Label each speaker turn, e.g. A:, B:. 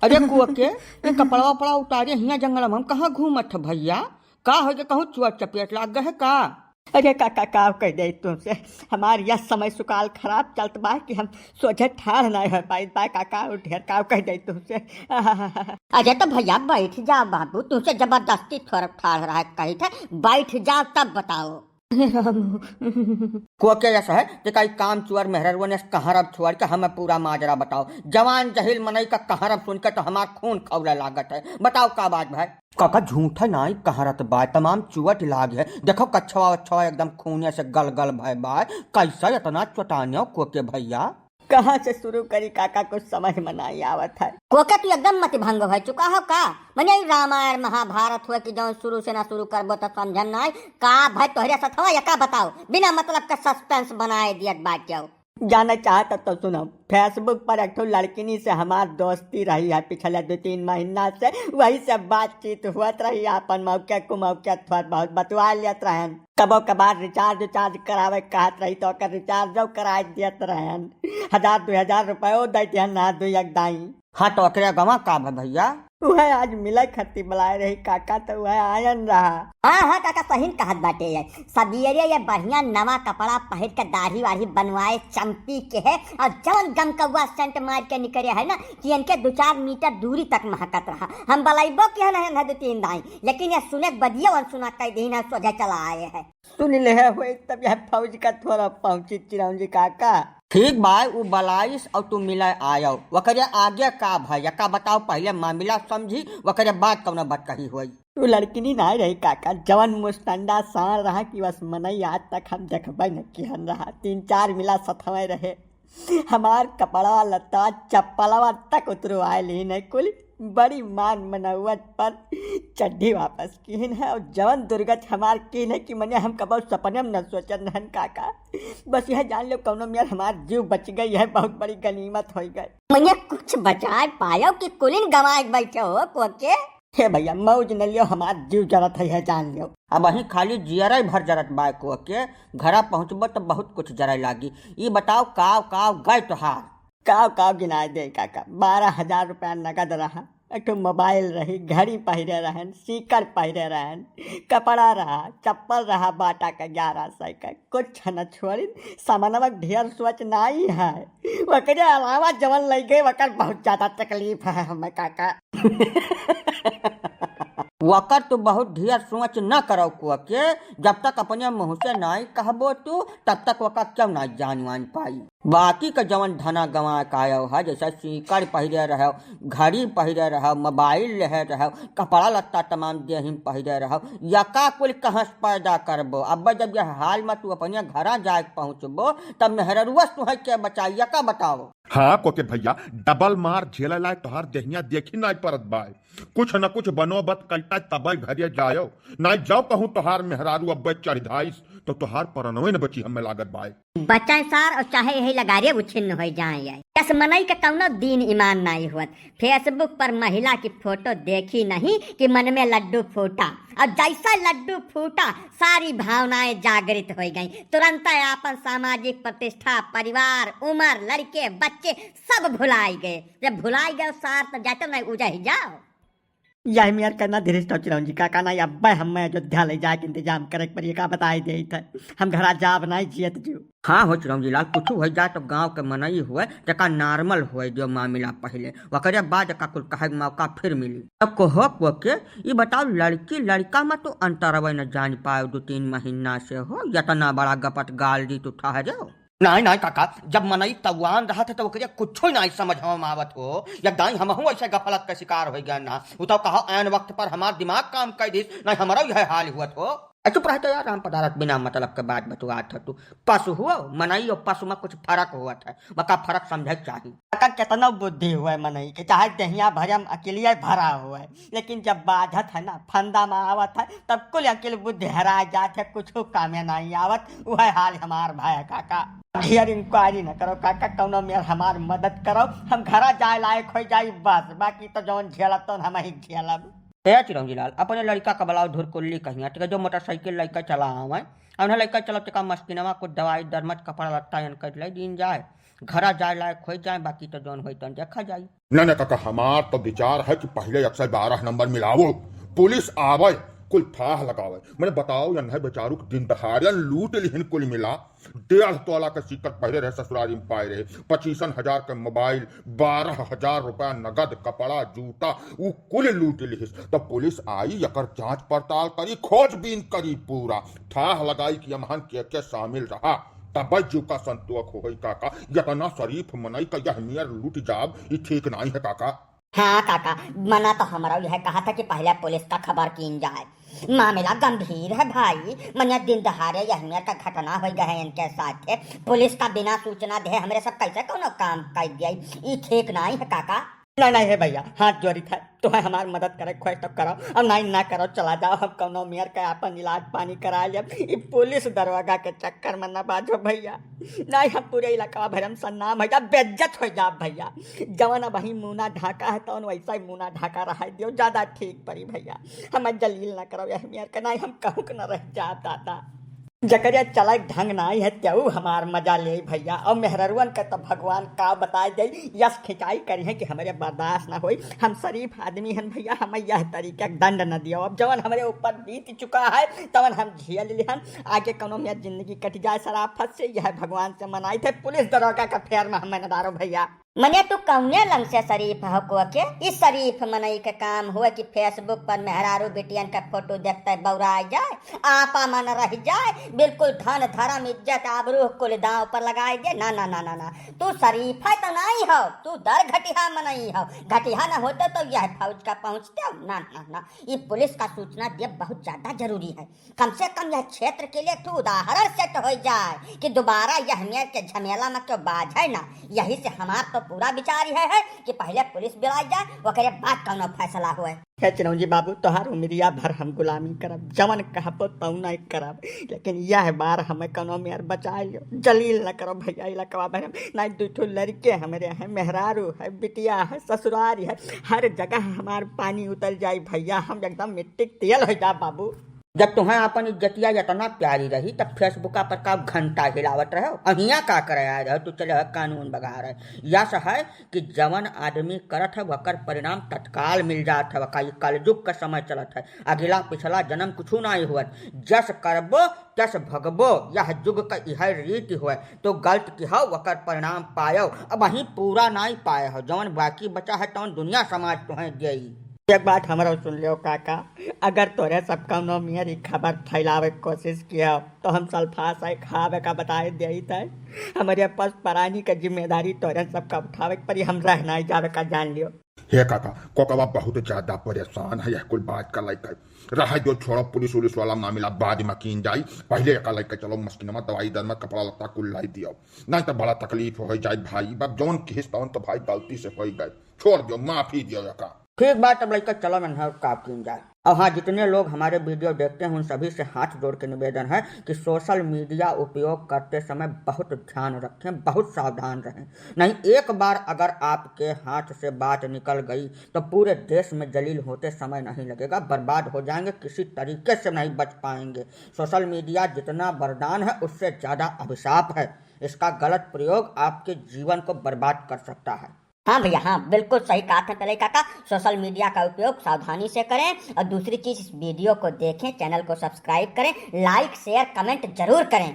A: अरे कुआ के ये कपड़ा वपड़ा उतारे हिया जंगल में हम कहाँ घूमत भैया? का हो गया कहूँ चुआ चपेट लाग गए का?
B: अरे काका का कह दे तुमसे हमार यह समय सुकाल खराब चलत बा कि हम सोचे ठाड़ नहीं हो पाई बा काका ढेर का कह दे तुमसे।
C: अरे तो भैया बैठ जा बाबू, तुमसे जबरदस्ती थोड़ा ठाड़ रहा है कही थे, बैठ जा तब बताओ।
A: कुआ के ऐसा है कि कई काम चुअर मेहररुआ ने कहरब छुअर के हमें पूरा माजरा बताओ। जवान जहिल मनई का कहरब सुन के तो हमार खून खौला लागत है। बताओ का बात भाई? काका झूठा नाई कहरत बा, तमाम चुअट लाग है। देखो कछवा वछवा एकदम खूने से गल गल भाई बा। कैसा इतना चटानिया कुआ के भैया?
B: कहाँ से शुरू करी काका कुछ समझ में नहीं आवत है।
C: कोका तू एकदम मत भंग हो चुका हो का? मने रामायण महाभारत हुए कि जौन शुरू से ना शुरू करबो तो समझन नहीं का भाई तोहरे साथ या का बताओ, बिना मतलब का सस्पेंस बनाए दियत बात जाओ।
B: जाना चाहता तो सुनो, फेसबुक पर एक लड़किनी से हमार दोस्ती रही है पिछले 2-3 महीना से, वही से बातचीत हुआ रही। अपन मौके को मौके थोड़ा बहुत बतवा लेत रहन। कबो कबार रिचार्ज करावे कहत रही तो रिचार्ज करा देत रहन। 1000-2000 रुपये दैते ना दो एक दाई।
A: हाँ तो अकरे गवा का भैया?
B: वह आज मिले खत्ती बुलाए रही काका तो वह आयन रहा।
C: हाँ काका सही कहत बाटे है। सवेरे ये बढ़िया नवा कपड़ा पहन के दाढ़ी वाढ़ी बनवाए चंपी के है और जवन गम कौआ सेंट मार के निकले है ना कि इनके 2-4 मीटर दूरी तक महकत रहा। हम बलाइबो के है 2-3 दाई, लेकिन ये सुने बदिया और सुना कई दिन सोझे चला आए है।
B: सुन ले हुए तब यह फौज का थोड़ा पहुंची चिरौंजी काका।
A: ठीक भाई वो बलाइस और तुम मिला आयो वकरे आगे का भैया का बताओ? पहले मामला समझी वकरे बात कौन बात कही हुई?
B: वो लड़किनी नहीं रही काका, जवन मुस्टंडा सार रहा कि बस मनई आज तक हम देखबे न किहन रहा। 3-4 मिला सथवे रहे। हमार कपड़ा लता चप्पलवा तक उतरवाए ली नहीं कुल। बड़ी मान मनौवत पर चड्ढी वापस किन है और जवन दुर्गत हमार किन है कि मने हम कबो सपने में न सोचन रहन काका। बस यह जान लो कौनो मियार हमार जीव बच गई है, बहुत बड़ी गनीमत हो गई।
C: मने कुछ बचा पायो कि कुलिन गवाए बैठे हो कोके?
B: हे भैया मौज न लियो, हमार जीव जरत है जान लियो।
A: अब वही खाली जियरा भर जरत बाय को के घरा पहुँचबो तो बहुत कुछ जरा लागी। ये बताओ काव काव गए तोहार?
B: काव गिनाए दे काका। 12,000 रुपया नगद रहा, एक मोबाइल रही, घड़ी पहिरे रहन, सीकर पहिरे रहन, कपड़ा रहा, चप्पल रहा बाटा का 1100 का। कुछ न छोड़ी सामानवा ढेर सोच नहीं है। वकरे अलावा जवन लग गए वकर बहुत ज्यादा तकलीफ है हमें काका।
A: वकर तो बहुत ढेर सोच न करो कुआ के। जब तक अपने मुँह से नहीं कहबो तू तब तक वका क्यों ना जानवान पाई। बाकी का जवन धना गंवा कायो है जैसे सीकर पहिरे रहो, घड़ी पहिरे रहो, मोबाइल ले रहो, कपड़ा लत्ता तमाम देही पहिरे रहो, यका कुल कहाँ से पैदा करबो? अब जब यह हाल में तू अपने घरा जाए पहुँचबो तब मेहररुआ तुहे के बचाई यका बताओ?
D: हाँ कोके भैया डबल मार झेला लाए तोहार देहिया देखी नहीं परत बाय। कुछ न कुछ बनोबत कलता तब घरे जायो ना जाओ कहूँ तोहार मेहरारू अब चढ़ धाइस तो तोहार परनवे न बची हमें लागत बाय।
C: बच्चा सार और चाहे यही लगारे उछिन्न हो जाए। कस मनई का कौनो दीन ईमान नहीं हुआ। फेसबुक पर महिला की फोटो देखी नहीं कि मन में लड्डू फूटा और जैसा लड्डू फूटा सारी भावनाएं जागृत हो गई। तुरंत अपन सामाजिक प्रतिष्ठा, परिवार, उम्र, लड़के बच्चे सब भुलाई गए। जब भुलाई गए सार तो जाते नहीं उजा ही जाओ।
B: यही मेयर करना धीरे चिरौंजी काका ना अब हम अयोध्या ले जाके इंतजाम करे पर का बताई दे हम घरा जा बनाई जियत जो।
A: हाँ हो चिरौंजी लाल कुछ हो जाए तो गांव के मनई हुए जका नॉर्मल हुए जो मामला पहले वकरे बाद का कुल कहे मौका फिर मिली। अब कहो को के ये बताओ लड़की लड़का में तो अंतर न जान पाए 2-3 महीना से हो इतना बड़ा गपट गाल दी तो ठा जाओ। नहीं काका जब मनई तवान रहा था तो कुछ नहीं समझ हम आवत हो या दाई हम ऐसे गफलत का शिकार हो गया ना। वो तो कहा ऐन वक्त पर हमारा दिमाग काम कर दी नहीं हमारा यह हाल हुआ हो। चुप रहते यार राम पदार्थ बिना मतलब के बात बतुआ था तू। पशु हुआ मनई और पशु में कुछ फर्क हुआ था बका फर्क समझे चाहिए।
B: काका कितना बुद्धि हुआ मनई के चाहे दहिया भरम अकेलिए भरा हुआ है, लेकिन जब बाधत है ना फंदा में आवत है तब कुल अकेले बुद्धि हरा जात है, कुछ काम नहीं आवत। वह हाल हमार भाई काका। ढेर इंक्वायरी न करो काका, कौनो में हमार मदद करो, हम घरा जाए लायक हो जाए बस, बाकी तो जौन झेलत तो हम ही झेलब।
A: चिरौंजी लाल अपने लड़का का बलाव धुर कुल्ली कहिया जो मोटरसाइकिल लड़का चला आवे उन्हें लड़का चलो टिका मस्किनवा कुछ दवाई दरमत कपड़ा लत्ता कर ले दिन जाए घरा जाए लायक हो जाए, बाकी तो जौन हो तो देखा जाए।
D: नहीं काका, हमार तो विचार है कि पहले 112 नंबर मिलावो, पुलिस आवे, कुल थाह लगावे। मैंने बताओ या नहीं बेचारू दिन दहाड़ियन लूट लिहिन कुल मिला 1.5 तोला के सिक्कर पहले रहे, ससुरारी में पाए रहे 25,000 के मोबाइल, 12,000 रुपया नगद, कपड़ा जूता, वो कुल लूट लिहिस। तो पुलिस आई यकर जांच पड़ताल करी, खोजबीन करी, पूरा थाह लगाई कि अमहन के शामिल रहा, तब जीव का संतोष हो काका। यतना शरीफ मनई का यह नियर लूट जाब ये ठीक नहीं है काका।
C: हाँ काका, मना तो हमारा यह कहा था कि पहले पुलिस का खबर कीन जाए। मामला गंभीर है भाई, मनिया दिन दहाड़े यह का घटना हो गए इनके साथ है। पुलिस का बिना सूचना दे हमरे सब कैसे कोनो काम कर दिया, ये ठीक नहीं है काका।
B: नहीं है भैया, हाथ जोड़ी था तुम्हें हमार मदद करे खोज तो करो, और नहीं ना करो चला जाओ, हम कौनो मेयर का अपन इलाज पानी करा लिया। पुलिस दरवाजा के चक्कर में न बाजो भैया, नहीं हम पूरे इलाका भरम सन्नाम हो जा, बेइज्जत हो जा भैया। जवन अब वही मुना ढाका है तो वैसा ही मुना ढाका रहा दियो, ज्यादा ठीक पड़ी भैया। हम जलील न करो यह मेयर का, नहीं हम कहूँ न रह जा दादा। जकरिया चला ढंग नाई है त्यू हमार मजा ले भैया, और मेहररुअन के तो भगवान का बताए दे, यस खिंचाई करी है कि हमारे बर्दाश्त ना होई। हम शरीफ आदमी हैं भैया, हमें यह तरीका दंड न दियो। अब जवन हमारे ऊपर बीत चुका है तवन हम झेल लिहन, आगे कौनो में जिंदगी कट जाए शराफत से, यह भगवान से मनाई थे। पुलिस दरोगा का फेर में हमें न डारो भैया।
C: मने तू कौने लंग से शरीफ हो को के? इस शरीफ मनई के काम हुए कि फेसबुक पर मेहरारू बेटियन का फोटो देखते बौरा जाए, आपा मन रह जाए, बिल्कुल धन धर्म इज्जत आबरू कुल दांव पर लगाए दे। ना ना ना ना ना, तू शरीफ है तो नहीं हो, तू दर घटिया मनई हो। घटिया ना होते तो यह फौज का पहुंचते हो। ना ना ना, ये पुलिस का सूचना दे बहुत ज्यादा जरूरी है। कम से कम यह क्षेत्र के लिए तू उदाहरण सेट हो जाए कि दोबारा यह मेयर के झमेला में क्यों बाज है ना। यही से हमार तो पूरा विचार है कि पहले पुलिस बुलाई जाए, ओकरे बाद कौनो फैसला हुए।
B: चिरौंजी बाबू तोहार उमरिया भर हम गुलामी करब, जवन कहबो तौ नहीं करब, लेकिन यह बार हमें कौनो मेयर बचा लियो। जलील न करो भैया, इलाका भर नहीं दूठो लड़के हमारे हैं, मेहरारू है, बिटिया है, ससुरारी है, हर जगह हमार पानी उतर जाए भैया, हम एकदम मिट्टी तेल हो जा बाबू।
A: जब तुम्हें अपन इज्जतिया इतना प्यारी रही तब फेसबुक पर का घंटा हिलावत रहे, अहिया का करे आए रहे, तू चले कानून बगा रहे। यह है कि जवन आदमी करत है वकर परिणाम तत्काल मिल जात है। वका कलयुग का समय चलत है, अगला पिछला जन्म कुछ नहीं हुआ, जस करबो तस भगबो, यह युग का यह रीति हुआ। तो गलत की हो वकर परिणाम पायो, अब वही पूरा नहीं पाए हो, जवन बाकी बचा है तवन दुनिया समाज तुम्हें देई।
B: एक बात हमारा सुन लियो काका, अगर तोरे सब कौनो मेरी खबर फैलावे की कोशिश किया तो हम सल्फास खावे का बताए दे थे। हमारे पास परानी का जिम्मेदारी तोरे सबका उठावे पर हम रह नहीं जावे का जान लियो।
D: हे काका, कोकवा बहुत ज्यादा परेशान है यह कुल बात का लाइक रहा जो छोड़ो पुलिस उलिस वाला मामला बाद में कीन जाई, पहले का लाइक चलो मस्किनमा दवाई दरमा कपड़ा लत्ता कुल लाई दियो, नहीं तो बड़ा तकलीफ हो जाए भाई। बाप जौन किस तौन तो भाई गलती से हो गए, छोड़ दियो, माफी दियो का।
A: ठीक बात, अब लड़का चलो मैं काप कीन जाए। और हाँ, जितने लोग हमारे वीडियो देखते हैं उन सभी से हाथ जोड़ के निवेदन है कि सोशल मीडिया उपयोग करते समय बहुत ध्यान रखें, बहुत सावधान रहें। नहीं एक बार अगर आपके हाथ से बात निकल गई तो पूरे देश में जलील होते समय नहीं लगेगा, बर्बाद हो जाएंगे, किसी तरीके से नहीं बच पाएंगे। सोशल मीडिया जितना वरदान है उससे ज़्यादा अभिशाप है, इसका गलत प्रयोग आपके जीवन को बर्बाद कर सकता है।
C: हाँ भैया, हाँ बिल्कुल सही कहा था पहले काका। सोशल मीडिया का उपयोग सावधानी से करें, और दूसरी चीज इस वीडियो को देखें, चैनल को सब्सक्राइब करें, लाइक शेयर कमेंट जरूर करें।